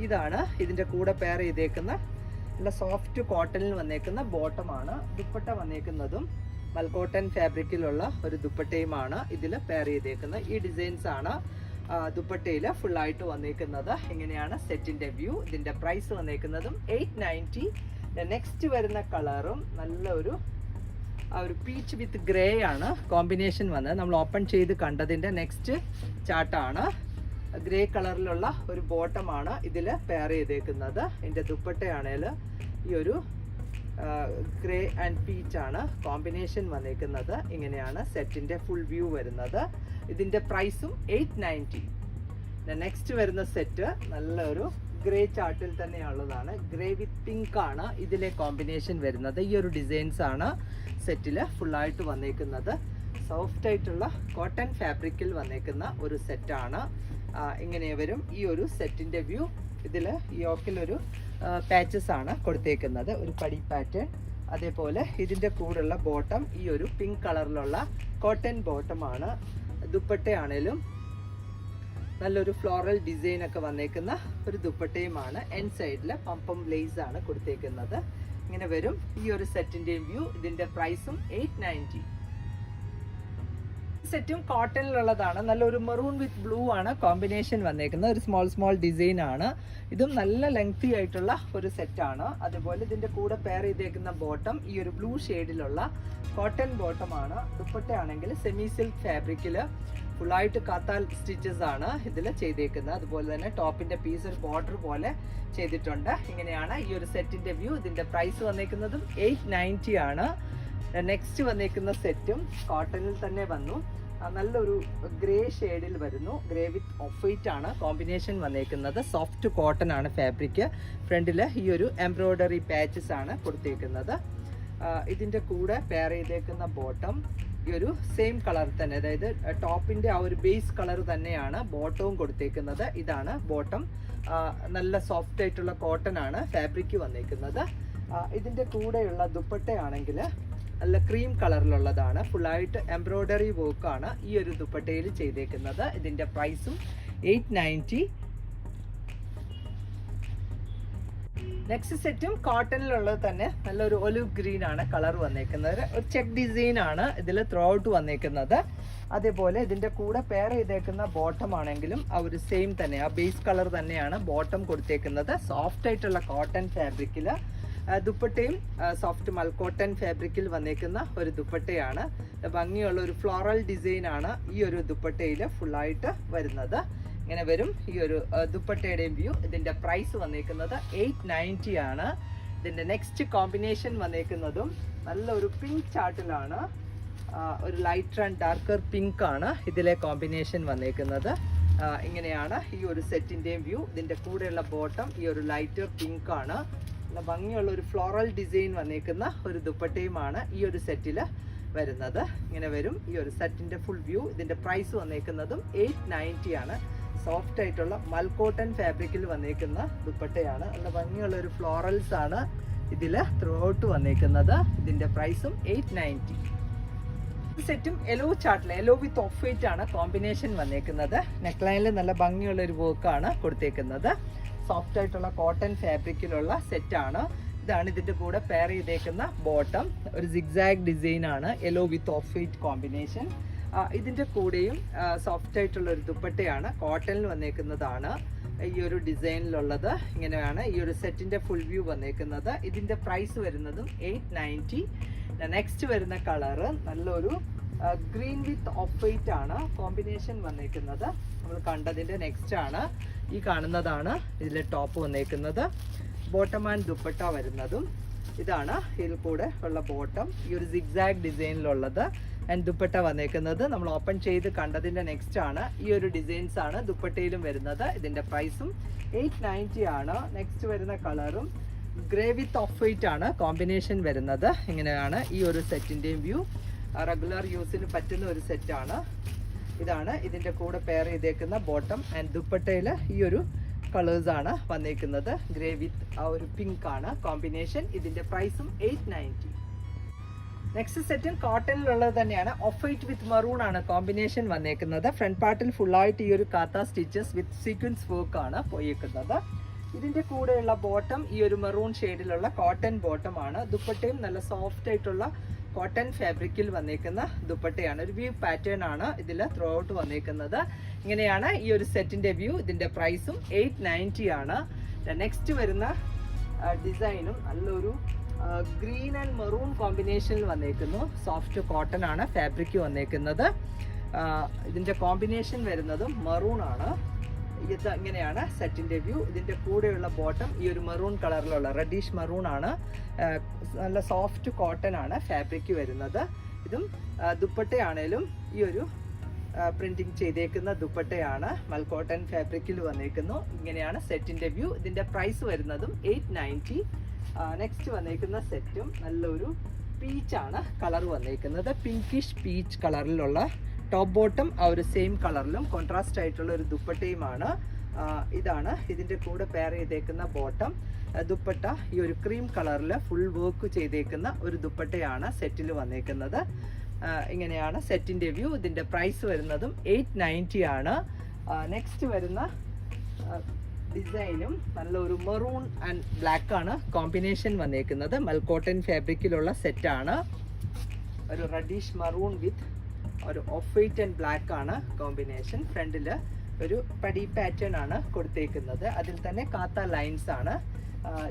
A: ഇതാണ് ഇതിൻ്റെ കൂടെ പെയർ ചെയ്തേക്കുന്ന നല്ല സോഫ്റ്റ് കോട്ടണിൽ വന്നേക്കുന്ന ബോട്ടമാണ്. ദുപ്പട്ട വന്നേക്കുന്നതും മൽക്കോട്ടൺ ഫാബ്രിക്കിലുള്ള ഒരു ദുപ്പട്ടയുമാണ് ഇതിൽ പെയർ ചെയ്തേക്കുന്നത്. ഈ ഡിസൈൻസ് ആണ് ദുപ്പട്ടയിൽ ഫുള്ളായിട്ട് വന്നേക്കുന്നത്. ഇങ്ങനെയാണ് സെറ്റിൻ്റെ വ്യൂ. ഇതിൻ്റെ പ്രൈസ് വന്നേക്കുന്നതും 890. നെക്സ്റ്റ് വരുന്ന കളറും നല്ല ഒരു പീച്ച് വിത്ത് ഗ്രേ ആണ് കോമ്പിനേഷൻ വന്നത്. നമ്മൾ ഓപ്പൺ ചെയ്ത് കണ്ടതിൻ്റെ നെക്സ്റ്റ് ചാർട്ടാണ്. ഗ്രേ കളറിലുള്ള ഒരു ബോട്ടമാണ് ഇതിൽ പെയർ ചെയ്തേക്കുന്നത്. ഇതിൻ്റെ ദുപ്പട്ടയാണേൽ ഈ ഒരു ഗ്രേ ആൻഡ് പീച്ച് ആണ് കോമ്പിനേഷൻ വന്നേക്കുന്നത്. ഇങ്ങനെയാണ് സെറ്റിൻ്റെ ഫുൾ വ്യൂ വരുന്നത്. ഇതിൻ്റെ പ്രൈസും 890. നെക്സ്റ്റ് വരുന്ന സെറ്റ് നല്ലൊരു ഗ്രേ ചാർട്ടിൽ തന്നെയുള്ളതാണ്. ഗ്രേ വിത്ത് പിങ്ക് ആണ് ഇതിലെ കോമ്പിനേഷൻ വരുന്നത്. ഈ ഒരു ഡിസൈൻസ് ആണ് സെറ്റിൽ ഫുള്ളായിട്ട് വന്നേക്കുന്നത്. സോഫ്റ്റ് ആയിട്ടുള്ള കോട്ടൺ ഫാബ്രിക്കിൽ വന്നേക്കുന്ന ഒരു സെറ്റാണ്. ഇങ്ങനെ വരും ഈ ഒരു സെറ്റിൻ്റെ വ്യൂ. ഇതിൽ യോക്കിലൊരു പാച്ചസ് ആണ് കൊടുത്തേക്കുന്നത്, ഒരു പടി പാറ്റേൺ. അതേപോലെ ഇതിൻ്റെ കൂടെയുള്ള ബോട്ടം ഈ ഒരു പിങ്ക് കളറിലുള്ള കോട്ടൺ ബോട്ടമാണ്. ദുപ്പട്ടയാണേലും നല്ലൊരു ഫ്ലോറൽ ഡിസൈൻ ഒക്കെ വന്നേക്കുന്ന ഒരു ദുപ്പട്ടയുമാണ്. എൻ സൈഡിൽ പമ്പം ലേസ് ആണ് കൊടുത്തേക്കുന്നത്. ഇങ്ങനെ വരും ഈ ഒരു സെറ്റിന്റെയും വ്യൂ. ഇതിന്റെ പ്രൈസും 890. സെറ്റും കോട്ടണിലുള്ളതാണ്. നല്ലൊരു മെറൂൺ വിത്ത് ബ്ലൂ ആണ് കോമ്പിനേഷൻ വന്നേക്കുന്നത്. ഒരു സ്മോൾ ഡിസൈൻ ആണ്. ഇതും നല്ല ലെങ്തി ആയിട്ടുള്ള ഒരു സെറ്റാണ്. അതുപോലെ ഇതിന്റെ കൂടെ പെയർ ചെയ്തേക്കുന്ന ബോട്ടം ഈ ഒരു ബ്ലൂ ഷെയ്ഡിലുള്ള കോട്ടൺ ബോട്ടം ആണ്. ദുപ്പട്ടയാണെങ്കിൽ സെമി സിൽക്ക് ഫാബ്രിക്കില് ഫുള്ളായിട്ട് കാത്താൽ സ്റ്റിച്ചസ് ആണ് ഇതിൽ ചെയ്തേക്കുന്നത്. അതുപോലെ തന്നെ ടോപ്പിന്റെ പീസ് ഒരു ബോർഡർ പോലെ ചെയ്തിട്ടുണ്ട്. ഇങ്ങനെയാണ് ഈ ഒരു സെറ്റിന്റെ വ്യൂ. ഇതിന്റെ പ്രൈസ് വന്നേക്കുന്നതും 890 ആണ്. നെക്സ്റ്റ് വന്നേക്കുന്ന സെറ്റും കോട്ടണിൽ തന്നെ വന്നു. നല്ലൊരു ഗ്രേ ഷെയ്ഡിൽ വരുന്നു. ഗ്രേ വിത്ത് ഓഫ് വൈറ്റ് ആണ് കോമ്പിനേഷൻ വന്നേക്കുന്നത്. സോഫ്റ്റ് കോട്ടൺ ആണ് ഫാബ്രിക്. ഫ്രണ്ടിൽ ഈ ഒരു എംബ്രോയ്ഡറി പാച്ചസ് ആണ് കൊടുത്തേക്കുന്നത്. ഇതിന്റെ കൂടെ പെയർ ചെയ്തേക്കുന്ന ബോട്ടം ഈ ഒരു സെയിം കളർ തന്നെ, അതായത് ടോപ്പിന്റെ ആ ഒരു ബേസ് കളർ തന്നെയാണ് ബോട്ടവും കൊടുത്തേക്കുന്നത്. ഇതാണ് ബോട്ടം. നല്ല സോഫ്റ്റ് ആയിട്ടുള്ള കോട്ടൺ ആണ് ഫാബ്രിക് വന്നേക്കുന്നത്. ഇതിന്റെ കൂടെയുള്ള ദുപ്പട്ടയാണെങ്കിൽ നല്ല ക്രീം കളറിലുള്ളതാണ്. ഫുള്ളായിട്ട് എംബ്രോയ്ഡറി വർക്കാണ് ഈ ഒരു ദുപ്പട്ടയിൽ ചെയ്തേക്കുന്നത്. ഇതിന്റെ പ്രൈസും 890. നെക്സ്റ്റ് സെറ്റും കോട്ടണിലുള്ളത് തന്നെ. നല്ലൊരു ഒലിവ് ഗ്രീൻ ആണ് കളർ വന്നേക്കുന്നത്. ഒരു ചെക്ക് ഡിസൈൻ ആണ് ഇതിൽ ത്രൂ ഔട്ട് വന്നേക്കുന്നത്. അതേപോലെ ഇതിന്റെ കൂടെ പെയർ ചെയ്തേക്കുന്ന ബോട്ടം ആണെങ്കിലും ആ ഒരു സെയിം തന്നെ, ആ ബേസ് കളർ തന്നെയാണ് ബോട്ടം കൊടുത്തേക്കുന്നത്. സോഫ്റ്റ് ആയിട്ടുള്ള കോട്ടൺ ഫാബ്രിക്കില് ദുപ്പട്ടയും സോഫ്റ്റ് മൽക്കോട്ടൺ ഫാബ്രിക്കിൽ വന്നേക്കുന്ന ഒരു ദുപ്പട്ടയാണ്. ഭംഗിയുള്ള ഒരു ഫ്ലോറൽ ഡിസൈൻ ആണ് ഈ ഒരു ദുപ്പട്ടയിൽ ഫുള്ളായിട്ട് വരുന്നത്. ഇങ്ങനെ വരും ഈ ഒരു ദുപ്പട്ടയുടെയും വ്യൂ. ഇതിന്റെ പ്രൈസ് വന്നേക്കുന്നത് 890 ആണ്. ഇതിന്റെ നെക്സ്റ്റ് കോമ്പിനേഷൻ വന്നേക്കുന്നതും നല്ലൊരു പിങ്ക് ചാർട്ടിലാണ്. ഒരു ലൈറ്റർ ആൻഡ് ഡാർക്കർ പിങ്ക് ആണ് ഇതിലെ കോമ്പിനേഷൻ വന്നേക്കുന്നത്. ഇങ്ങനെയാണ് ഈ ഒരു സെറ്റിന്റെയും വ്യൂ. ഇതിന്റെ കൂടെയുള്ള ബോട്ടം ഈ ഒരു ലൈറ്റർ പിങ്ക് ആണ്. നല്ല ഭംഗിയുള്ള ഒരു ഫ്ലോറൽ ഡിസൈൻ വന്നേക്കുന്ന ഒരു ദുപ്പട്ടയുമാണ് ഈ ഒരു സെറ്റിൽ വരുന്നത്. ഇങ്ങനെ വരും ഈ ഒരു സെറ്റിന്റെ ഫുൾ വ്യൂ. ഇതിന്റെ പ്രൈസ് വന്നേക്കുന്നതും 890 ആണ്. സോഫ്റ്റ് ആയിട്ടുള്ള മൽക്കോട്ടൺ ഫാബ്രിക്കിൽ വന്നേക്കുന്ന ദുപ്പട്ടയാണ്. നല്ല ഭംഗിയുള്ള ഒരു ഫ്ലോറൽസ് ആണ് ഇതിൽ ത്രൂ ഔട്ട് വന്നേക്കുന്നത്. ഇതിന്റെ പ്രൈസും 890. സെറ്റും യെല്ലോ ചാർട്ടിൽ, യെല്ലോ വിത്ത് ഓഫ് വൈറ്റ് ആണ് കോമ്പിനേഷൻ വന്നേക്കുന്നത്. നെക്ക് ലൈനിൽ നല്ല ഭംഗിയുള്ള ഒരു വർക്കാണ് കൊടുത്തേക്കുന്നത്. സോഫ്റ്റ് ആയിട്ടുള്ള കോട്ടൺ ഫാബ്രിക്കിലുള്ള സെറ്റാണ്. ഇതാണ് ഇതിന്റെ കൂടെ പെയർ ചെയ്തേക്കുന്ന ബോട്ടം. ഒരു സിഗ്സാഗ് ഡിസൈൻ ആണ്, yellow with off white combination. ഇതിന്റെ കൂടെയും സോഫ്റ്റ് ആയിട്ടുള്ള ഒരു ദുപ്പട്ടയാണ് കോട്ടണിൽ വന്നേക്കുന്നതാണ് ഈ ഒരു ഡിസൈനിലുള്ളത്. ഇങ്ങനെയാണ് ഈ ഒരു സെറ്റിന്റെ ഫുൾ വ്യൂ വന്നേക്കുന്നത്. ഇതിന്റെ പ്രൈസ് വരുന്നതും 890. നെക്സ്റ്റ് വരുന്ന കളറ് നല്ലൊരു ഗ്രീൻ വിത്ത് ഓഫ് വൈറ്റ് ആണ് കോമ്പിനേഷൻ വന്നേക്കുന്നത്. നമ്മൾ കണ്ടതിന്റെ നെക്സ്റ്റ് ആണ് ഈ കാണുന്നതാണ് ഇതിലെ ടോപ്പ് വന്നേക്കുന്നത്. ബോട്ടം ആൻഡ് ദുപ്പട്ട വരുന്നതും ഇതാണ്. ഇതിൽ കൂടെ ഉള്ള ബോട്ടം ഈ ഒരു സിഗ്സാഗ് ഡിസൈനിലുള്ളത്. ആൻഡ് ദുപ്പട്ട വന്നേക്കുന്നത് നമ്മൾ ഓപ്പൺ ചെയ്ത് കണ്ടതിന്റെ നെക്സ്റ്റ് ആണ്. ഈ ഒരു ഡിസൈൻസ് ആണ് ദുപ്പട്ടയിലും വരുന്നത്. ഇതിന്റെ പ്രൈസും 890 ആണ്. നെക്സ്റ്റ് വരുന്ന കളറും ഗ്രേ വിത്ത് ഓഫ് വൈറ്റ് ആണ് കോമ്പിനേഷൻ വരുന്നത്. ഇങ്ങനെയാണ് ഈ ഒരു സെറ്റിന്റെയും വ്യൂ. റെഗുലർ യൂസിന് പറ്റുന്ന ഒരു സെറ്റാണ്. ഇതാണ് ഇതിന്റെ കൂടെ പെയർ ചെയ്തേക്കുന്ന ബോട്ടം. ആൻഡ് ദുപ്പട്ടയിൽ ഈ ഒരു കളേഴ്സ് ആണ് വന്നേക്കുന്നത്. ഗ്രേ വിത്ത് ആ ഒരു പിങ്ക് ആണ് കോമ്പിനേഷൻ. ഇതിന്റെ പ്രൈസും 890. നെക്സ്റ്റ് സെറ്റും കോട്ടണിലുള്ളത് തന്നെയാണ്. ഓഫ് വൈറ്റ് വിത്ത് മറൂൺ ആണ് കോമ്പിനേഷൻ വന്നേക്കുന്നത്. ഫ്രണ്ട് പാർട്ടിൽ ഫുള്ളായിട്ട് ഈ ഒരു കാത്ത സ്റ്റിച്ചസ് വിത്ത് സീക്വൻസ് വർക്ക് ആണ് പോയേക്കുന്നത്. ഇതിന്റെ കൂടെയുള്ള ബോട്ടം ഈ ഒരു മെറൂൺ ഷെയ്ഡിലുള്ള കോട്ടൺ ബോട്ടം ആണ്. ദുപ്പട്ടയും നല്ല സോഫ്റ്റ് ആയിട്ടുള്ള കോട്ടൺ ഫാബ്രിക്കിൽ വന്നേക്കുന്ന ദുപ്പട്ടയാണ്. ഒരു വ്യൂ പാറ്റേൺ ആണ് ഇതിൽ ത്രൂ ഔട്ട് വന്നേക്കുന്നത്. ഇങ്ങനെയാണ് ഈ ഒരു സെറ്റിന്റെ വ്യൂ. ഇതിന്റെ പ്രൈസും 890 ആണ്. നെക്സ്റ്റ് വരുന്ന ഡിസൈനും നല്ലൊരു ഗ്രീൻ ആൻഡ് മെറൂൺ കോമ്പിനേഷനിൽ വന്നേക്കുന്നു. സോഫ്റ്റ് കോട്ടൺ ആണ് ഫാബ്രിക് വന്നേക്കുന്നത്. ഇതിന്റെ കോമ്പിനേഷൻ വരുന്നതും മെറൂൺ ആണ്. ഇത് ഇങ്ങനെയാണ് സെറ്റിന്റെ വ്യൂ. ഇതിന്റെ കൂടെയുള്ള ബോട്ടം ഈ ഒരു മെറൂൺ കളറിലുള്ള റെഡിഷ് മെറൂൺ ആണ്. നല്ല സോഫ്റ്റ് കോട്ടൺ ആണ് ഫാബ്രിക് വരുന്നത്. ഇതും ദുപ്പട്ടയാണേലും ഈ ഒരു പ്രിന്റിങ് ചെയ്തേക്കുന്ന ദുപ്പട്ടയാണ്. മൽക്കോട്ടൺ ഫാബ്രിക്കിൽ വന്നേക്കുന്നു. ഇങ്ങനെയാണ് സെറ്റിന്റെ വ്യൂ. ഇതിന്റെ പ്രൈസ് വരുന്നതും 890. നെക്സ്റ്റ് വന്നേക്കുന്ന സെറ്റും നല്ലൊരു പീച്ചാണ് കളർ വന്നേക്കുന്നത്. പിങ്കിഷ് പീച്ച് കളറിലുള്ള ടോപ്പ് ബോട്ടം ആ ഒരു സെയിം കളറിലും കോൺട്രാസ്റ്റ് ആയിട്ടുള്ള ഒരു ദുപ്പട്ടയുമാണ്. ഇതാണ് ഇതിന്റെ കൂടെ പെയർ ചെയ്തേക്കുന്ന ബോട്ടം. ദുപ്പട്ട ഈ ഒരു ക്രീം കളറിൽ ഫുൾ വർക്ക് ചെയ്തേക്കുന്ന ഒരു ദുപ്പട്ടയാണ് സെറ്റിൽ വന്നേക്കുന്നത്. ഇങ്ങനെയാണ് സെറ്റിന്റെ വ്യൂ. ഇതിന്റെ പ്രൈസ് വരുന്നതും 890 ആണ്. നെക്സ്റ്റ് വരുന്ന ഡിസൈനും നല്ലൊരു മെറൂൺ ആൻഡ് ബ്ലാക്ക് ആണ് കോമ്പിനേഷൻ വന്നേക്കുന്നത്. മൽക്കോട്ടൻ ഫാബ്രിക്കിലുള്ള സെറ്റാണ്. ഒരു റെഡിഷ് മറൂൺ വിത്ത് ഒരു ഓഫ് വൈറ്റ് ആൻഡ് ബ്ലാക്ക് ആണ് കോമ്പിനേഷൻ. ഫ്രണ്ടിൽ ഒരു പടി പാറ്റേൺ ആണ് കൊടുത്തേക്കുന്നത്. അതിൽ തന്നെ കാത്ത ലൈൻസ് ആണ്.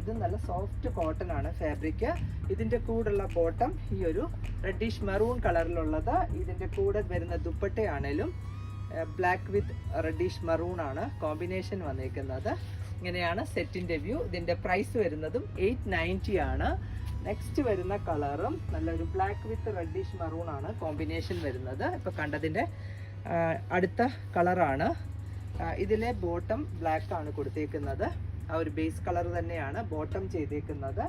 A: ഇത് നല്ല സോഫ്റ്റ് കോട്ടൺ ആണ് ഫാബ്രിക്. ഇതിൻ്റെ കൂടെയുള്ള ബോട്ടം ഈ ഒരു റെഡിഷ് മെറൂൺ കളറിലുള്ളത്. ഇതിൻ്റെ കൂടെ വരുന്ന ദുപ്പട്ടയാണേലും ബ്ലാക്ക് വിത്ത് റെഡിഷ് മറൂൺ ആണ് കോമ്പിനേഷൻ വന്നേക്കുന്നത്. ഇങ്ങനെയാണ് സെറ്റിൻ്റെ വ്യൂ. ഇതിൻ്റെ പ്രൈസ് വരുന്നതും 890 ആണ്. നെക്സ്റ്റ് വരുന്ന കളറും നല്ലൊരു ബ്ലാക്ക് വിത്ത് റെഡിഷ് മറൂൺ ആണ് കോമ്പിനേഷൻ വരുന്നത്. ഇപ്പോൾ കണ്ടതിൻ്റെ അടുത്ത കളറാണ്. ഇതിലെ ബോട്ടം ബ്ലാക്ക് ആണ് കൊടുത്തേക്കുന്നത്. ആ ഒരു ബേസ് കളർ തന്നെയാണ് ബോട്ടം ചെയ്തേക്കുന്നത്.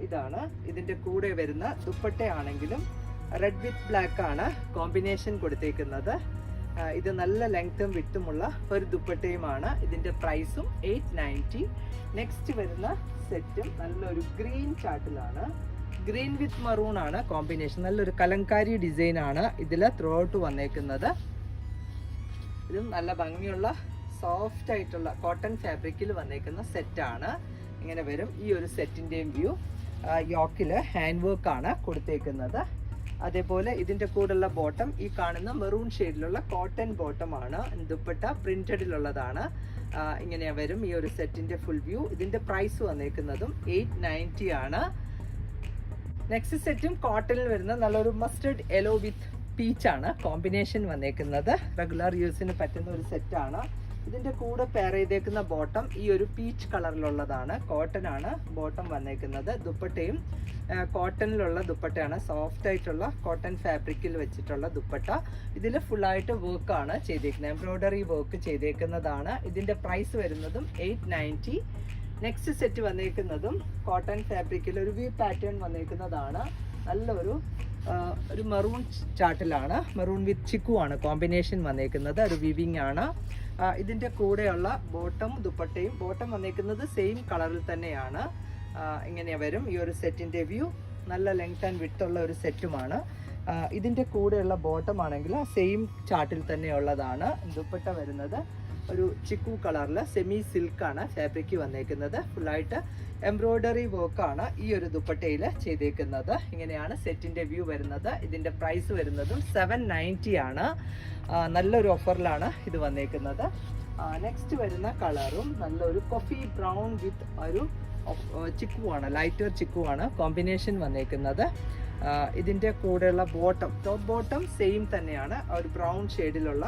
A: ഇതാണ് ഇതിൻ്റെ കൂടെ വരുന്ന ദുപ്പട്ടയാണെങ്കിലും റെഡ് വിത്ത് ബ്ലാക്ക് ആണ് കോമ്പിനേഷൻ കൊടുത്തേക്കുന്നത്. ഇത് നല്ല ലെങ്ത്തും വിട്ടുമുള്ള ഒരു ദുപ്പട്ടയുമാണ്. ഇതിൻ്റെ പ്രൈസും 890. നെക്സ്റ്റ് വരുന്ന സെറ്റും നല്ലൊരു ഗ്രീൻ ചാർട്ടിലാണ്. ഗ്രീൻ വിത്ത് മറൂൺ ആണ് കോമ്പിനേഷൻ. നല്ലൊരു കലങ്കാരി ഡിസൈൻ ആണ് ഇതിൽ ത്രൂ ഔട്ട് വന്നേക്കുന്നത്. ഇതും നല്ല ഭംഗിയുള്ള സോഫ്റ്റ് ആയിട്ടുള്ള കോട്ടൺ ഫാബ്രിക്കിൽ വന്നേക്കുന്ന സെറ്റാണ്. ഇങ്ങനെ വരും ഈ ഒരു സെറ്റിൻ്റെയും വ്യൂ. യോക്കിൽ ഹാൻഡ് വർക്ക് ആണ് കൊടുത്തേക്കുന്നത്. അതേപോലെ ഇതിൻ്റെ കൂടെയുള്ള ബോട്ടം ഈ കാണുന്ന മെറൂൺ ഷെയ്ഡിലുള്ള കോട്ടൺ ബോട്ടം ആണ്. ദുപ്പട്ട പ്രിന്റഡിലുള്ളതാണ്. ഇങ്ങനെ വരും ഈ ഒരു സെറ്റിൻ്റെ ഫുൾ വ്യൂ. ഇതിൻ്റെ പ്രൈസ് വന്നേക്കുന്നതും 890 ആണ്. നെക്സ്റ്റ് സെറ്റും കോട്ടണിൽ വരുന്ന നല്ലൊരു മസ്റ്റർഡ് യെല്ലോ വിത്ത് പീച്ചാണ് കോമ്പിനേഷൻ വന്നേക്കുന്നത്. റെഗുലർ യൂസിന് പറ്റുന്ന ഒരു സെറ്റാണ്. ഇതിൻ്റെ കൂടെ പെയർ ചെയ്തേക്കുന്ന ബോട്ടം ഈ ഒരു പീച്ച് കളറിലുള്ളതാണ്. കോട്ടൺ ആണ് ബോട്ടം വന്നേക്കുന്നത്. ദുപ്പട്ടയും കോട്ടണിലുള്ള ദുപ്പട്ടയാണ്. സോഫ്റ്റ് ആയിട്ടുള്ള കോട്ടൺ ഫാബ്രിക്കിൽ വെച്ചിട്ടുള്ള ദുപ്പട്ട. ഇതിൽ ഫുള്ളായിട്ട് വർക്കാണ് ചെയ്തേക്കുന്നത്. എംബ്രോയ്ഡറി വർക്ക് ചെയ്തേക്കുന്നതാണ്. ഇതിൻ്റെ പ്രൈസ് വരുന്നതും 890. നെക്സ്റ്റ് സെറ്റ് വന്നേക്കുന്നതും കോട്ടൺ ഫാബ്രിക്കിൽ ഒരു വി പാറ്റേൺ വന്നേക്കുന്നതാണ്. നല്ലൊരു മെറൂൺ ചാർട്ടിലാണ്. മെറൂൺ വിത്ത് ചിക്കു ആണ് കോമ്പിനേഷൻ വന്നേക്കുന്നത്. ഒരു വിവിങ് ആണ്. ഇതിൻ്റെ കൂടെയുള്ള ബോട്ടം ദുപ്പട്ടയും ബോട്ടം വന്നേക്കുന്നത് സെയിം കളറിൽ തന്നെയാണ്. ഇങ്ങനെ വരും ഈ ഒരു സെറ്റിൻ്റെ വ്യൂ. നല്ല ലെങ്ത് ആൻഡ് വിഡ്ത്ത് ഉള്ള ഒരു സെറ്റുമാണ്. ഇതിൻ്റെ കൂടെയുള്ള ബോട്ടം ആണെങ്കിൽ സെയിം ചാർട്ടിൽ തന്നെയുള്ളതാണ്. ദുപ്പട്ട വരുന്നത് ഒരു ചിക്കു കളറിൽ സെമി സിൽക്കാണ് ഫാബ്രിക് വന്നേക്കുന്നത്. ഫുള്ളായിട്ട് എംബ്രോയ്ഡറി വർക്കാണ് ഈ ഒരു ദുപ്പട്ടയിൽ ചെയ്തേക്കുന്നത്. ഇങ്ങനെയാണ് സെറ്റിൻ്റെ വ്യൂ വരുന്നത്. ഇതിൻ്റെ പ്രൈസ് വരുന്നതും 790 ആണ്. നല്ലൊരു ഓഫറിലാണ് ഇത് വന്നേക്കുന്നത്. നെക്സ്റ്റ് വരുന്ന കളറും നല്ലൊരു കോഫി ബ്രൗൺ വിത്ത് ഒരു ചിക്കുവാണ്, ലൈറ്റർ ചിക്കുവാണ് കോമ്പിനേഷൻ വന്നേക്കുന്നത്. ഇതിൻ്റെ കൂടെയുള്ള ബോട്ടം ടോപ്പ് ബോട്ടം സെയിം തന്നെയാണ്. ഒരു ബ്രൗൺ ഷെയ്ഡിലുള്ള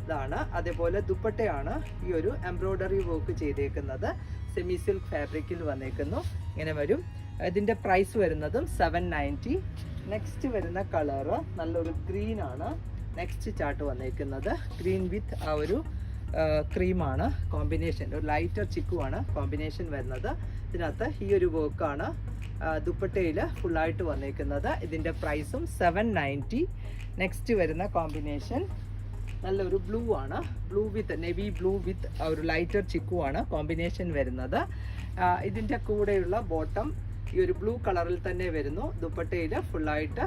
A: ഇതാണ്. അതേപോലെ ദുപ്പട്ടയാണ് ഈ ഒരു എംബ്രോയ്ഡറി വർക്ക് ചെയ്തേക്കുന്നത്. സെമി സിൽക്ക് ഫാബ്രിക്കിൽ വന്നേക്കുന്നു. ഇങ്ങനെ വരും. ഇതിൻ്റെ പ്രൈസ് വരുന്നതും 790. നെക്സ്റ്റ് വരുന്ന കളറ് നല്ലൊരു ഗ്രീൻ ആണ്. നെക്സ്റ്റ് ചാർട്ട് വന്നേക്കുന്നത് ഗ്രീൻ വിത്ത് ആ ഒരു ക്രീമാണ് കോമ്പിനേഷൻ. ഒരു ലൈറ്റർ ചിക്കുവാണ് കോമ്പിനേഷൻ വരുന്നത്. ഇതിനകത്ത് ഈ ഒരു വർക്കാണ് ദുപ്പട്ടയിൽ ഫുള്ളായിട്ട് വന്നേക്കുന്നത്. ഇതിൻ്റെ പ്രൈസും 790. നെക്സ്റ്റ് വരുന്ന കോമ്പിനേഷൻ നല്ലൊരു ബ്ലൂ ആണ്. ബ്ലൂ വിത്ത് നെവി ബ്ലൂ വിത്ത് ഒരു ലൈറ്റർ ചിക്കുവാണ് കോമ്പിനേഷൻ വരുന്നത്. ഇതിൻ്റെ കൂടെയുള്ള ബോട്ടം ഈ ഒരു ബ്ലൂ കളറിൽ തന്നെ വരുന്നു. ദുപ്പട്ടയിൽ ഫുള്ളായിട്ട്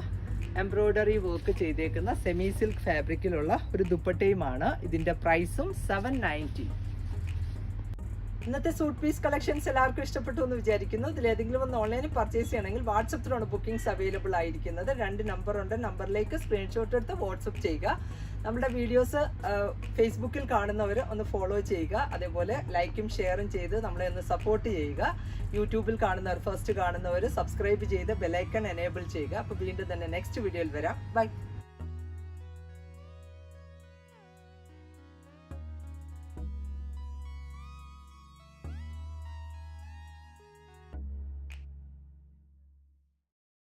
A: എംബ്രോയ്ഡറി വർക്ക് ചെയ്തേക്കുന്ന സെമി സിൽക്ക് ഫാബ്രിക്കിലുള്ള ഒരു ദുപ്പട്ടയുമാണ്. ഇതിൻ്റെ പ്രൈസും 790. ഇന്നത്തെ സൂട്ട് പീസ് കളക്ഷൻസ് എല്ലാവർക്കും ഇഷ്ടപ്പെട്ടു എന്ന് വിചാരിക്കുന്നു. ഇതിലേതെങ്കിലും ഒന്ന് ഓൺലൈനിൽ പർച്ചേസ് ചെയ്യണമെങ്കിൽ വാട്സപ്പിലാണ് ബുക്കിംഗ്സ് അവൈലബിൾ ആയിരിക്കുന്നത്. 2 നമ്പറുണ്ട്. നമ്പറിലേക്ക് സ്ക്രീൻഷോട്ട് എടുത്ത് വാട്സപ്പ് ചെയ്യുക. നമ്മുടെ വീഡിയോസ് ഫേസ്ബുക്കിൽ കാണുന്നവർ ഒന്ന് ഫോളോ ചെയ്യുക. അതേപോലെ ലൈക്കും ഷെയറും ചെയ്ത് നമ്മളെ ഒന്ന് സപ്പോർട്ട് ചെയ്യുക. യൂട്യൂബിൽ കാണുന്നവർ ഫസ്റ്റ് കാണുന്നവർ സബ്സ്ക്രൈബ് ചെയ്ത് ബെലൈക്കൺ എനേബിൾ ചെയ്യുക. അപ്പോൾ വീണ്ടും തന്നെ നെക്സ്റ്റ് വീഡിയോയിൽ വരാം. ബൈ.